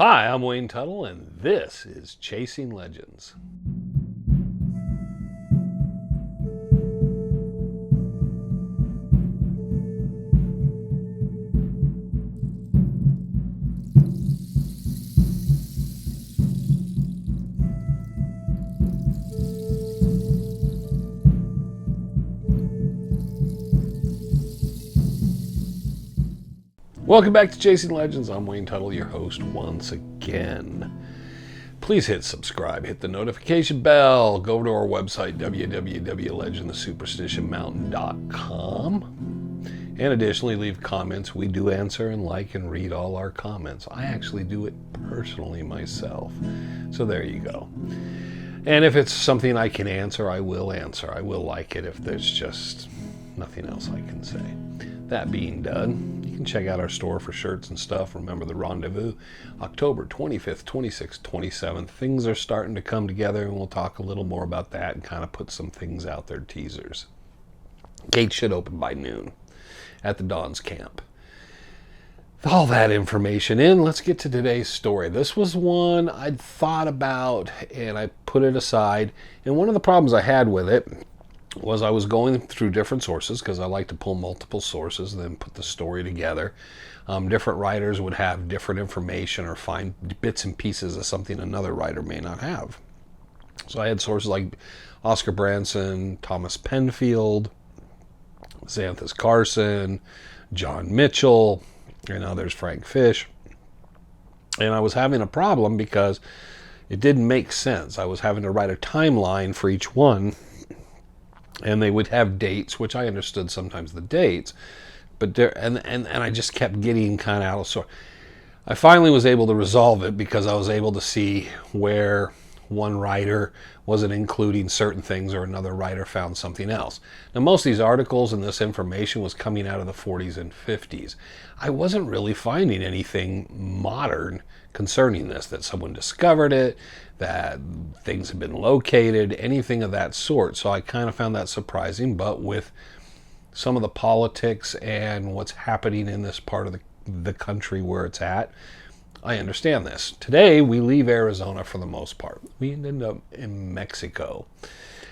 Hi, I'm Wayne Tuttle, and this is Chasing Legends. Welcome back to Chasing Legends. I'm Wayne Tuttle, your host once again. Please hit subscribe, hit the notification bell, go over to our website, www.legendthesuperstitionmountain.com. And additionally, leave comments. We do answer and like and read all our comments. I actually do it personally myself. So there you go. And if it's something I can answer, I will answer. I will like it if there's just nothing else I can say. That being done, you can check out our store for shirts and stuff. Remember the rendezvous, October 25th, 26th, 27th. Things are starting to come together, and we'll talk a little more about that and kind of put some things out there, teasers. Gates should open by noon at the Dawn's Camp. With all that information in, let's get to today's story. This was one I'd thought about, and I put it aside. And one of the problems I had with it was I was going through different sources because I like to pull multiple sources and then put the story together. Different writers would have different information or find bits and pieces of something another writer may not have. So I had sources like Oscar Branson, Thomas Penfield, Xanthus Carson, John Mitchell, and others, Frank Fish. And I was having a problem because it didn't make sense. I was having to write a timeline for each one, and they would have dates, which I understood sometimes the dates, but and I just kept getting kind of out of sort. I finally was able to resolve it because I was able to see where one writer wasn't including certain things or another writer found something else. Now, most of these articles and this information was coming out of the 40s and 50s. I wasn't really finding anything modern concerning this, that someone discovered it, that things have been located, anything of that sort. So I kind of found that surprising, but with some of the politics and what's happening in this part of the country where it's at, I understand this. Today, we leave Arizona for the most part. We end up in Mexico,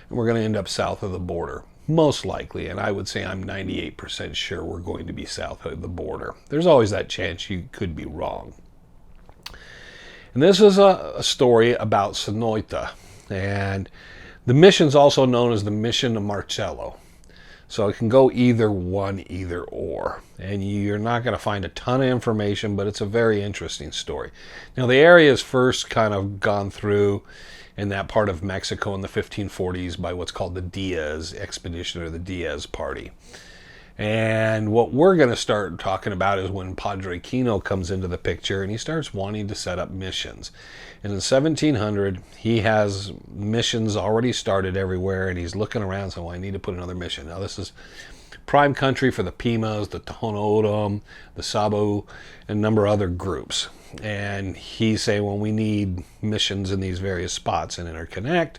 and we're going to end up south of the border, most likely, and I would say I'm 98% sure we're going to be south of the border. There's always that chance you could be wrong. And this is a story about Sonoyta, and the mission's also known as the Mission of Marcello. So it can go either one, either or. And you're not going to find a ton of information, but it's a very interesting story. Now, the area is first kind of gone through in that part of Mexico in the 1540s by what's called the Diaz expedition or the Diaz party. And what we're going to start talking about is when Padre Kino comes into the picture and he starts wanting to set up missions. And in 1700, he has missions already started everywhere, and he's looking around saying, well, I need to put another mission. Now, this is prime country for the Pimas, the Tohono O'odham, the Sabo, and a number of other groups. And he's saying, well, we need missions in these various spots and interconnect.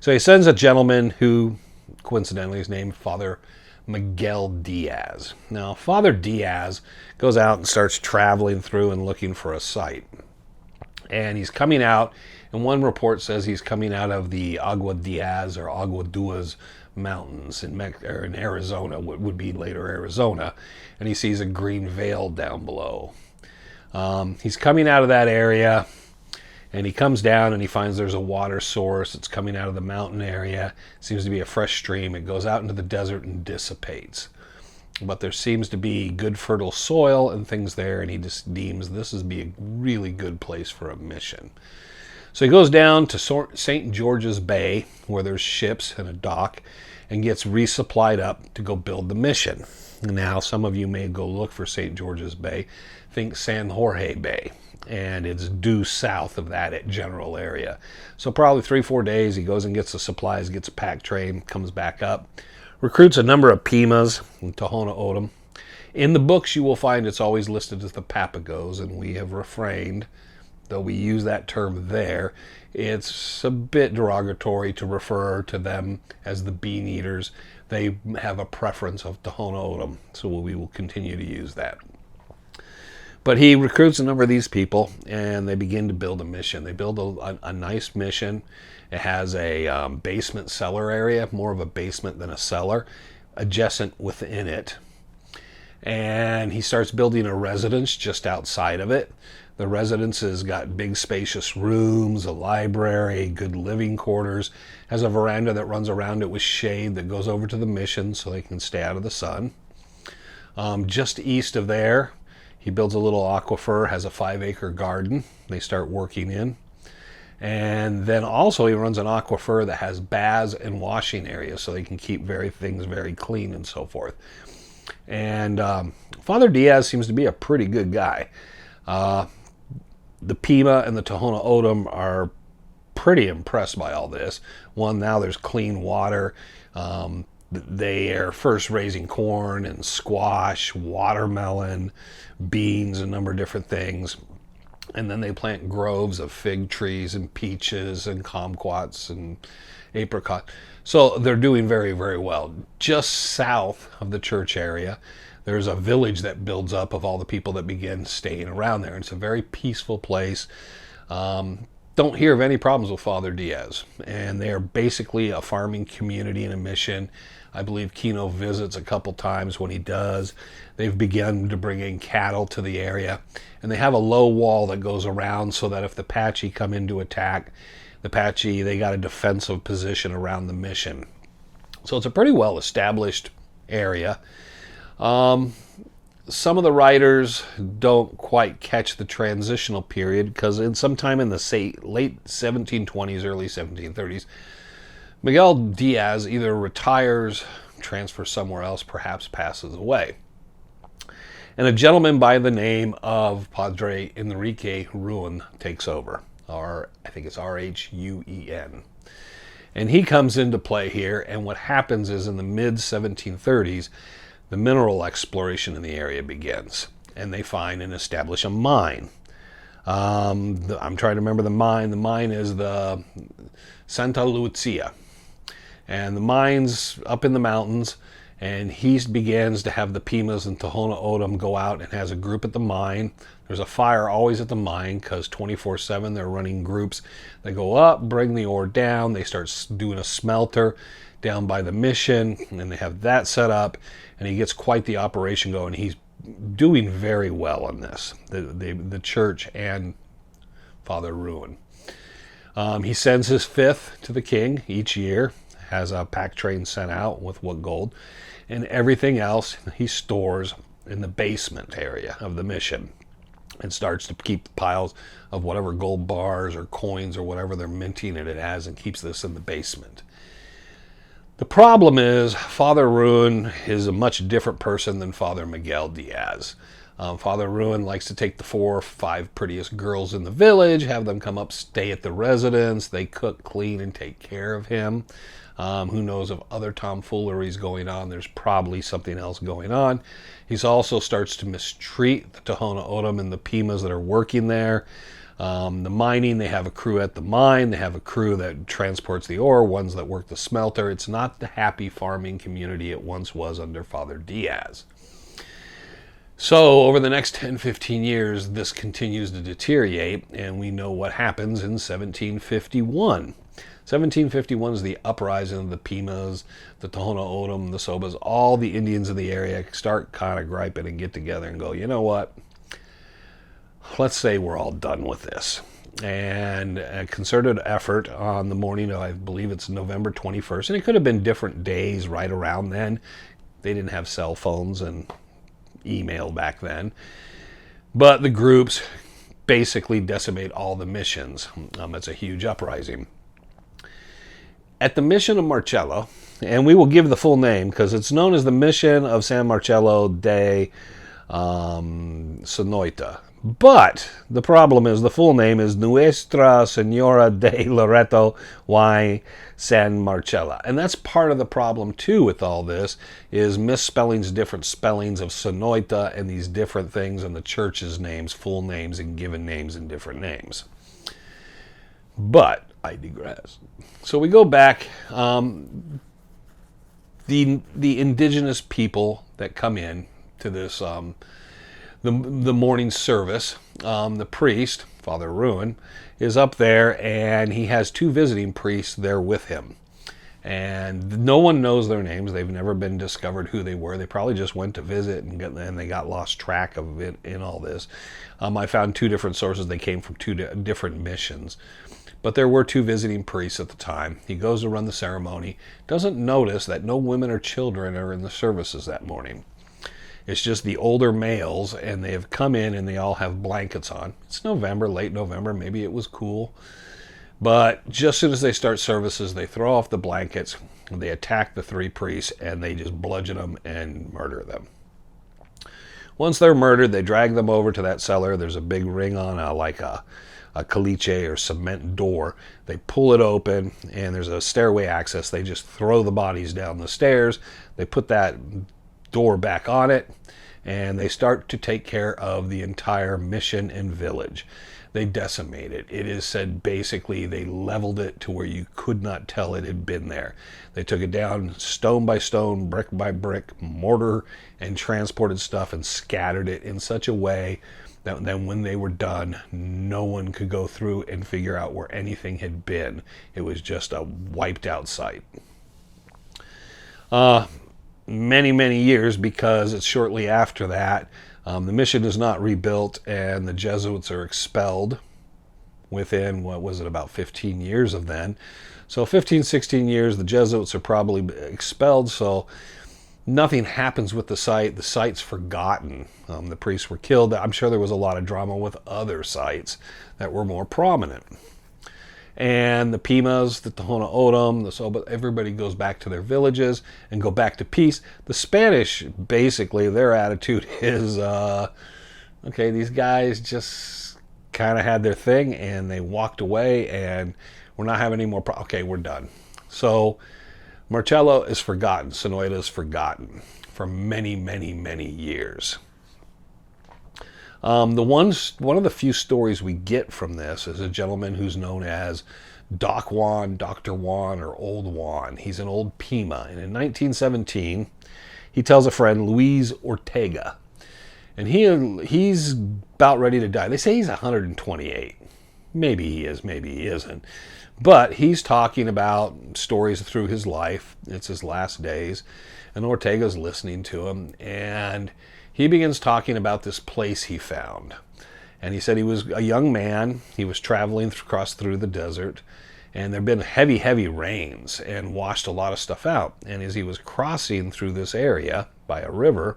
So he sends a gentleman who, coincidentally, is named Father Miguel Diaz. Now, Father Diaz goes out and starts traveling through and looking for a site. And he's coming out, and one report says he's coming out of the Agua Diaz or Agua Duas Mountains in Arizona, what would be later Arizona, and he sees a green veil down below. He's coming out of that area, and he comes down and he finds there's a water source. It's coming out of the mountain area. It seems to be a fresh stream. It goes out into the desert and dissipates. But there seems to be good fertile soil and things there, and he just deems this is be a really good place for a mission. So he goes down to St. George's Bay, where there's ships and a dock, and gets resupplied up to go build the mission. Now, some of you may go look for St. George's Bay. Think San Jorge Bay, and it's due south of that general area. So probably 3-4 days, he goes and gets the supplies, gets a pack train, comes back up, recruits a number of Pimas and Tohono O'odham. In the books, you will find it's always listed as the Papagos, and we have refrained, though we use that term there. It's a bit derogatory to refer to them as the bean eaters. They have a preference of Tohono O'odham, so we will continue to use that. But he recruits a number of these people, and they begin to build a mission. They build a nice mission. It has a basement cellar area, more of a basement than a cellar, adjacent within it. And he starts building a residence just outside of it. The residence has got big spacious rooms, a library, good living quarters, has a veranda that runs around it with shade that goes over to the mission so they can stay out of the sun. Just east of there, he builds a little aquifer, has a 5-acre garden they start working in. And then also he runs an aquifer that has baths and washing areas so they can keep things very clean and so forth. And Father Diaz seems to be a pretty good guy. The Pima and the Tohono O'odham are pretty impressed by all this. One, now there's clean water. They are first raising corn and squash, watermelon, beans, a number of different things. And then they plant groves of fig trees and peaches and kumquats and apricot. So they're doing very, very well. Just south of the church area, there's a village that builds up of all the people that begin staying around there. It's a very peaceful place. Don't hear of any problems with Father Diaz. And they are basically a farming community and a mission. I believe Kino visits a couple times. When he does, they've begun to bring in cattle to the area. And they have a low wall that goes around so that if the Apache come in to attack, the Apache, they got a defensive position around the mission. So it's a pretty well established area. Some of the writers don't quite catch the transitional period because sometime in the late 1720s, early 1730s, Miguel Diaz either retires, transfers somewhere else, perhaps passes away. And a gentleman by the name of Padre Enrique Ruan takes over. I think it's R-H-U-E-N. And he comes into play here, and what happens is in the mid-1730s, the mineral exploration in the area begins, and they find and establish a mine. I'm trying to remember the mine. The mine is the Santa Lucia. And the mine's up in the mountains, and he begins to have the Pimas and Tohono O'odham go out and has a group at the mine. There's a fire always at the mine because 24/7 they're running groups. They go up, bring the ore down. They start doing a smelter down by the mission, and they have that set up, and he gets quite the operation going. He's doing very well on this, the church and Father Ruan. He sends his fifth to the king each year, has a pack train sent out with what gold, and everything else he stores in the basement area of the mission and starts to keep the piles of whatever gold bars or coins or whatever they're minting it as, and keeps this in the basement. The problem is Father Ruan is a much different person than Father Miguel Diaz. Father Ruan likes to take the 4 or 5 prettiest girls in the village, have them come up, stay at the residence. They cook, clean, and take care of him. Who knows of other tomfooleries going on? There's probably something else going on. He also starts to mistreat the Tohono O'odham and the Pimas that are working there. The mining, they have a crew at the mine. They have a crew that transports the ore, ones that work the smelter. It's not the happy farming community it once was under Father Diaz. So over the next 10-15 years, this continues to deteriorate, and we know what happens in 1751. 1751 is the uprising of the Pimas, the Tohono O'odham, the Sobas. All the Indians in the area start kind of griping and get together and go, you know what? Let's say we're all done with this. And a concerted effort on the morning of, I believe it's November 21st, and it could have been different days right around then. They didn't have cell phones and email back then. But the groups basically decimate all the missions. It's a huge uprising. At the mission of Marcello, and we will give the full name because it's known as the Mission of San Marcello de Sonoyta. But the problem is the full name is Nuestra Senora de Loreto y San Marcella. And that's part of the problem too with all this is misspellings, different spellings of Sonoyta and these different things and the church's names, full names and given names and different names. But I digress. So we go back, the indigenous people that come in to this the morning service, the priest, Father Ruin, is up there, and he has two visiting priests there with him. And no one knows their names. They've never been discovered who they were. They probably just went to visit and they got lost track of it in all this. I found two different sources. They came from two different missions. But there were two visiting priests at the time. He goes to run the ceremony, doesn't notice that no women or children are in the services that morning. It's just the older males, and they have come in and they all have blankets on. It's November, late November. Maybe it was cool. But just as soon as they start services, they throw off the blankets, they attack the three priests, and they just bludgeon them and murder them. Once they're murdered, they drag them over to that cellar. There's a big ring on a caliche or cement door. They pull it open, and there's a stairway access. They just throw the bodies down the stairs. They put that door back on it, and they start to take care of the entire mission and village. They decimate it. It is said basically they leveled it to where you could not tell it had been there. They took it down stone by stone, brick by brick, mortar, and transported stuff and scattered it in such a way that then when they were done, no one could go through and figure out where anything had been. It was just a wiped out site. Many, many years, because it's shortly after that, the mission is not rebuilt, and the Jesuits are expelled within, what was it, about 15 years of then. So 15, 16 years, the Jesuits are probably expelled, so nothing happens with the site. The site's forgotten. The priests were killed. I'm sure there was a lot of drama with other sites that were more prominent. And the Pimas, the Tohono O'odham, the Soba, everybody goes back to their villages and go back to peace. The Spanish, basically, their attitude is, okay, these guys just kind of had their thing and they walked away and we're not having any more okay, we're done. So Marcello is forgotten. Sonoyta is forgotten for many, many, many years. One of the few stories we get from this is a gentleman who's known as Doc Juan, Dr. Juan, or Old Juan. He's an old Pima. And in 1917, he tells a friend, Luis Ortega, and he's about ready to die. They say he's 128. Maybe he is, maybe he isn't. But he's talking about stories through his life. It's his last days. And Ortega's listening to him. And he begins talking about this place he found. And he said he was a young man. He was traveling across through the desert. And there had been heavy, heavy rains and washed a lot of stuff out. And as he was crossing through this area by a river,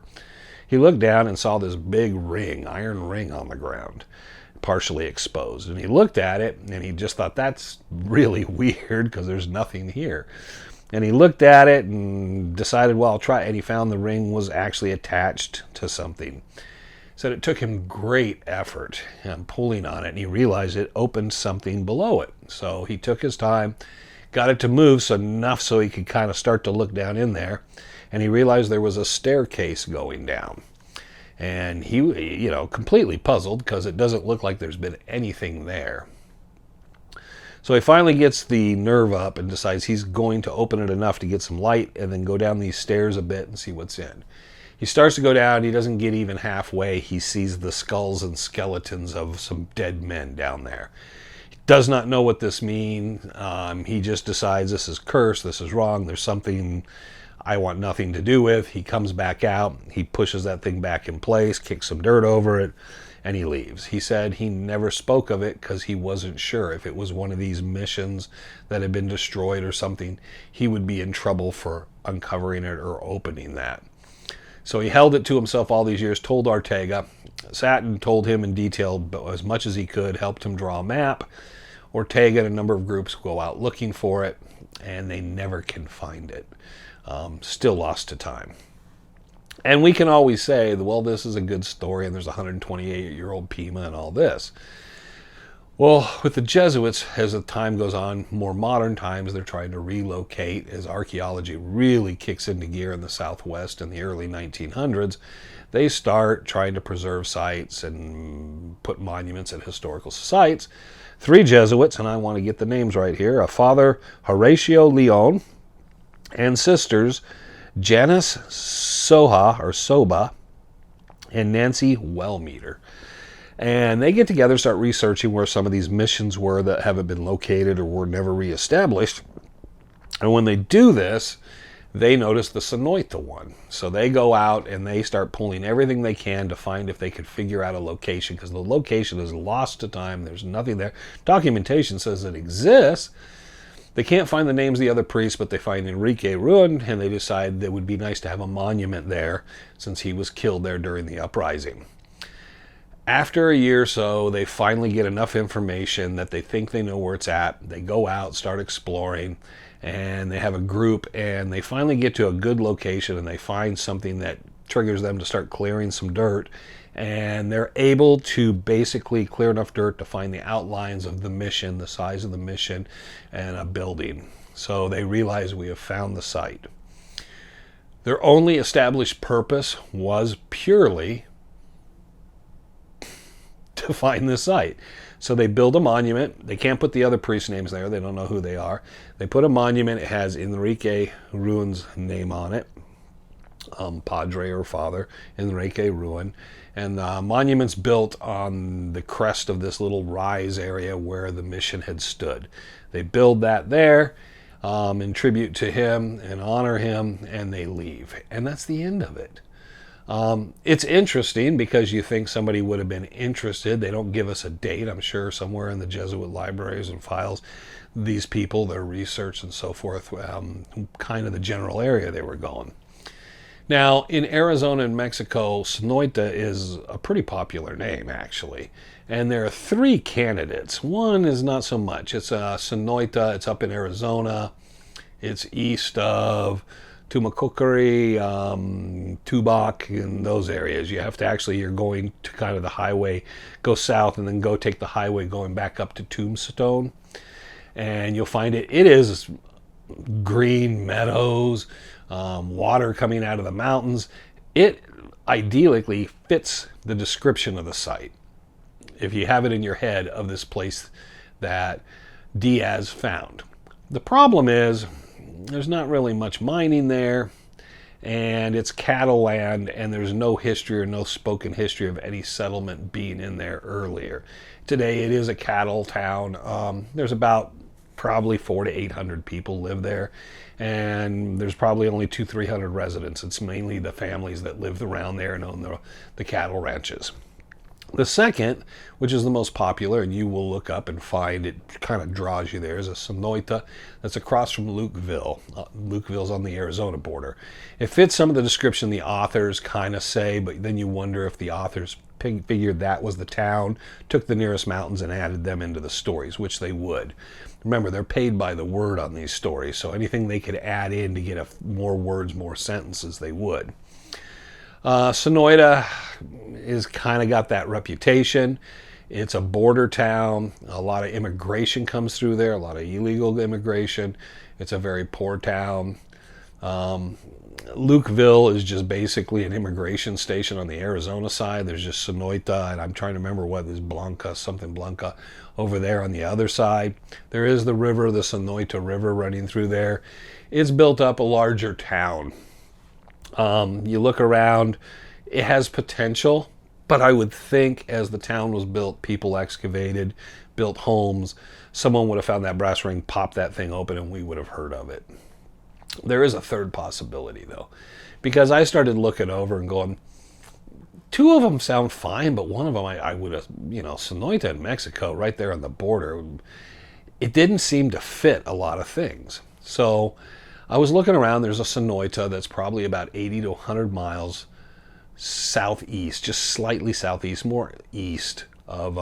he looked down and saw this big ring, iron ring on the ground, partially exposed. And he looked at it and he just thought, that's really weird because there's nothing here. And he looked at it and decided, well, I'll try it. And he found the ring was actually attached to something. Said it took him great effort pulling on it, and he realized it opened something below it. So he took his time, got it to move enough so he could kind of start to look down in there, and he realized there was a staircase going down. And he, completely puzzled because it doesn't look like there's been anything there. So he finally gets the nerve up and decides he's going to open it enough to get some light and then go down these stairs a bit and see what's in. He starts to go down. He doesn't get even halfway. He sees the skulls and skeletons of some dead men down there. He does not know what this means. He just decides this is cursed. This is wrong. There's something I want nothing to do with. He comes back out. He pushes that thing back in place, kicks some dirt over it, and he leaves. He said he never spoke of it because he wasn't sure if it was one of these missions that had been destroyed or something. He would be in trouble for uncovering it or opening that. So he held it to himself all these years, told Ortega, sat and told him in detail as much as he could, helped him draw a map. Ortega and a number of groups go out looking for it, and they never can find it. Still lost to time. And we can always say, well, this is a good story, and there's a 128-year-old Pima and all this. Well, with the Jesuits, as the time goes on, more modern times, they're trying to relocate. As archaeology really kicks into gear in the Southwest in the early 1900s, they start trying to preserve sites and put monuments at historical sites. 3 Jesuits, and I want to get the names right here, a Father Horatio Leon and sisters Janice Soha, or Soba, and Nancy Wellmeter. And they get together, start researching where some of these missions were that haven't been located or were never reestablished. And when they do this, they notice the Sonoyta one. So they go out and they start pulling everything they can to find if they could figure out a location, because the location is lost to time. There's nothing there. Documentation says it exists. They can't find the names of the other priests, but they find Enrique ruined, and they decide it would be nice to have a monument there since he was killed there during the uprising. After a year or so, they finally get enough information that they think they know where it's at. They go out, start exploring, and they have a group, and they finally get to a good location, and they find something that triggers them to start clearing some dirt, and they're able to basically clear enough dirt to find the outlines of the mission, the size of the mission, and a building. So they realize we have found the site. Their only established purpose was purely to find the site. So they build a monument. They can't put the other priest names there. They don't know who they are. They put a monument. It has Enrique Ruin's name on it. Padre or father, Enrique Ruin. And the monument's built on the crest of this little rise area where the mission had stood. They build that there in tribute to him and honor him, and they leave. And that's the end of it. It's interesting because you think somebody would have been interested. They don't give us a date. I'm sure somewhere in the Jesuit libraries and files, these people, their research and so forth, kind of the general area they were going. Now, in Arizona and Mexico, Sonoyta is a pretty popular name, actually. And there are three candidates. One is not so much. It's Sonoyta. It's up in Arizona. It's east of Tumacoocari, Tubac, and those areas. You have to actually, you're going to kind of the highway, go south, and then go take the highway going back up to Tombstone. And you'll find it is green meadows, water coming out of the mountains. It ideally fits the description of the site, if you have it in your head, of this place that Diaz found. The problem is, there's not really much mining there, and it's cattle land, and there's no history or no spoken history of any settlement being in there earlier. Today it is a cattle town. There's about probably 400 to 800 people live there, and there's probably only 200-300 residents. It's mainly the families that live around there and own the cattle ranches. The second, which is the most popular, and you will look up and find it kind of draws you there, is a Sonoyta that's across from Lukeville. Lukeville's on the Arizona border. It fits some of the description the authors kind of say, but then you wonder if the authors figured that was the town, took the nearest mountains and added them into the stories, which they would. Remember, they're paid by the word on these stories, so anything they could add in to get more words, more sentences, they would. Sonoyta is kind of got that reputation. It's a border town. A lot of immigration comes through there, a lot of illegal immigration. It's a very poor town. Lukeville is just basically an immigration station on the Arizona side. There's just Sonoyta, and I'm trying to remember what is something Blanca over there on the other side. There is the river, the Sonoyta River running through there. It's built up a larger town. You look around, it has potential, but I would think as the town was built, people excavated, built homes, someone would have found that brass ring, popped that thing open, and we would have heard of it. There is a third possibility, though, because I started looking over and going, two of them sound fine, but one of them I would have, Sonoyta in Mexico, right there on the border, it didn't seem to fit a lot of things. So I was looking around. There's a Sonoyta that's probably about 80 to 100 miles southeast, just slightly southeast, more east of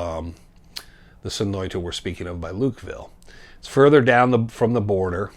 the Sonoyta we're speaking of by Lukeville. It's further down from the border.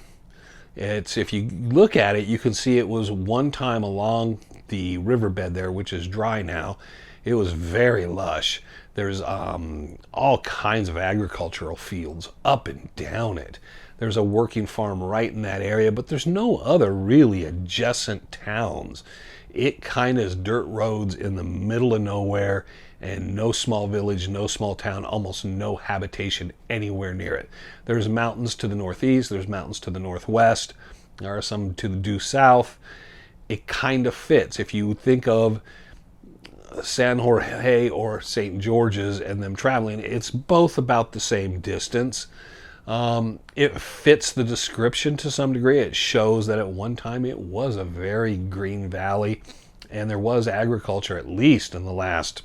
If you look at it, you can see it was one time along the riverbed there, which is dry now. It was very lush. There's all kinds of agricultural fields up and down it. There's a working farm right in that area, but there's no other really adjacent towns. It kind of is dirt roads in the middle of nowhere, and no small village, no small town, almost no habitation anywhere near it. There's mountains to the northeast, there's mountains to the northwest, there are some to the due south. It kind of fits. If you think of San Jorge or St. George's and them traveling, it's both about the same distance. It fits the description to some degree. It shows that at one time it was a very green valley, and there was agriculture, at least in the last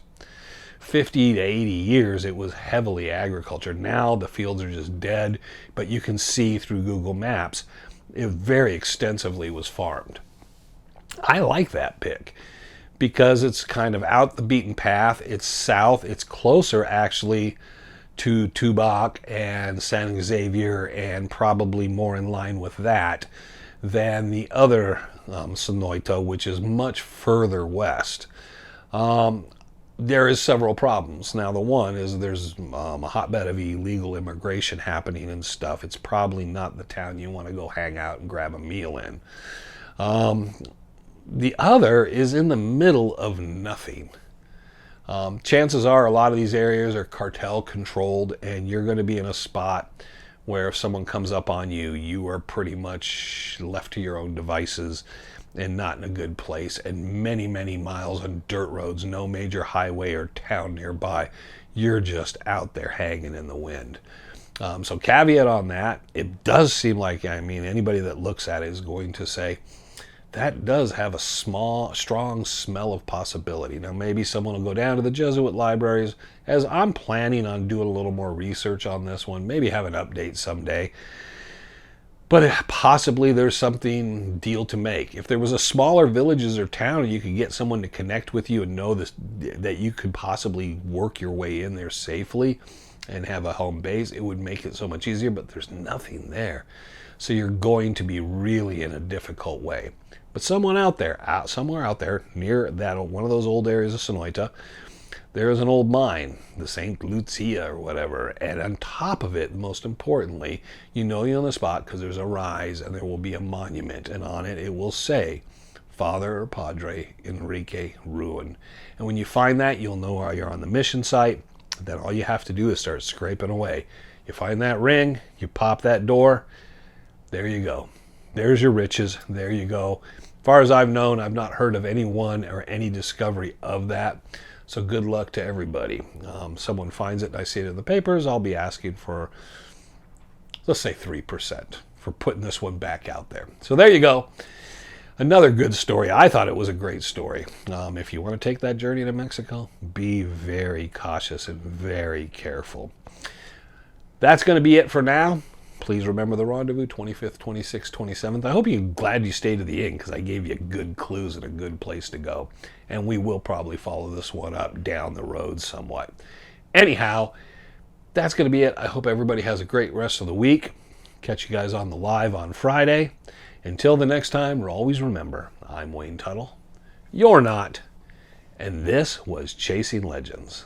50 to 80 years. It was heavily agriculture. Now the fields are just dead, but you can see through Google Maps it very extensively was farmed. I like that pick because it's kind of out the beaten path. It's south. It's closer actually to Tubac and San Xavier, and probably more in line with that than the other Sonoyta, which is much further west. There is several problems. Now, the one is there's a hotbed of illegal immigration happening and stuff. It's probably not the town you want to go hang out and grab a meal in. The other is in the middle of nothing. Chances are a lot of these areas are cartel controlled, and you're going to be in a spot where if someone comes up on you, you are pretty much left to your own devices and not in a good place, and many, many miles on dirt roads, no major highway or town nearby. You're just out there hanging in the wind. So caveat on that. It does seem like, I mean, anybody that looks at it is going to say, that does have a strong smell of possibility. Now, maybe someone will go down to the Jesuit libraries, as I'm planning on doing a little more research on this one, maybe have an update someday. But possibly there's something deal to make. If there was a smaller villages or town and you could get someone to connect with you and know this, that you could possibly work your way in there safely and have a home base, it would make it so much easier, but there's nothing there. So you're going to be really in a difficult way. But somewhere out there, near that one of those old areas of Sonoyta, there is an old mine, the St. Lucia or whatever, and on top of it, most importantly, you know you're on the spot because there's a rise and there will be a monument, and on it, it will say, Father or Padre Enrique Ruin. And when you find that, you'll know you're on the mission site. Then all you have to do is start scraping away. You find that ring, you pop that door, there you go. There's your riches, there you go. As far as I've known, I've not heard of anyone or any discovery of that. So good luck to everybody. Someone finds it and I see it in the papers, I'll be asking for, let's say 3% for putting this one back out there. So there you go. Another good story. I thought it was a great story. If you want to take that journey to Mexico, be very cautious and very careful. That's going to be it for now. Please remember the rendezvous, 25th, 26th, 27th. I hope you're glad you stayed to the end because I gave you good clues and a good place to go. And we will probably follow this one up down the road somewhat. Anyhow, that's going to be it. I hope everybody has a great rest of the week. Catch you guys on the live on Friday. Until the next time, always remember, I'm Wayne Tuttle. You're not. And this was Chasing Legends.